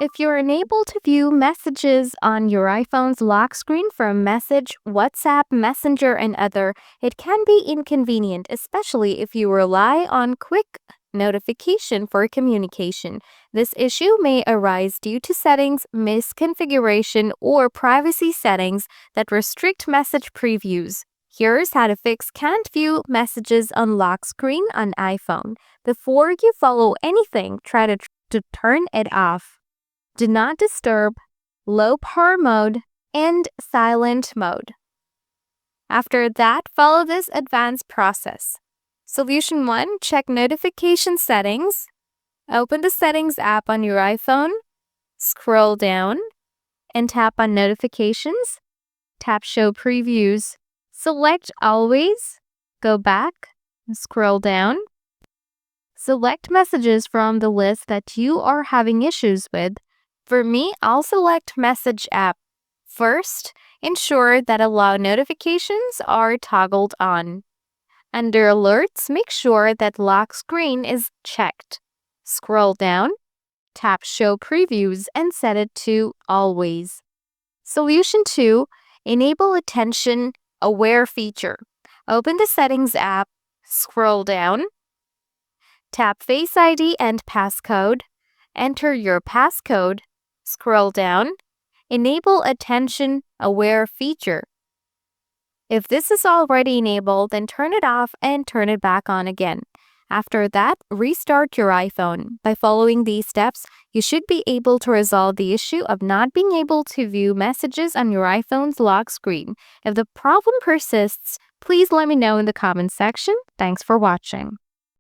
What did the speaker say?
If you're unable to view messages on your iPhone's lock screen from Message, WhatsApp, Messenger, and other, it can be inconvenient, especially if you rely on quick notification for communication. This issue may arise due to settings, misconfiguration, or privacy settings that restrict message previews. Here's how to fix can't view messages on lock screen on iPhone. Before you follow anything, try to turn it off. Do not disturb, low power mode, and silent mode. After that, follow this advanced process. Solution 1. Check notification settings. Open the Settings app on your iPhone. Scroll down and tap on Notifications. Tap Show Previews. Select Always. Go back and scroll down. Select messages from the list that you are having issues with. For me, I'll select Message app. First, ensure that Allow Notifications are toggled on. Under Alerts, make sure that Lock Screen is checked. Scroll down, tap Show Previews, and set it to Always. Solution 2. Enable Attention Aware feature. Open the Settings app, scroll down, tap Face ID and passcode, enter your passcode, scroll down, enable Attention Aware feature. If this is already enabled, then turn it off and turn it back on again. After that, restart your iPhone. By following these steps, you should be able to resolve the issue of not being able to view messages on your iPhone's lock screen. If the problem persists, please let me know in the comments section. Thanks for watching.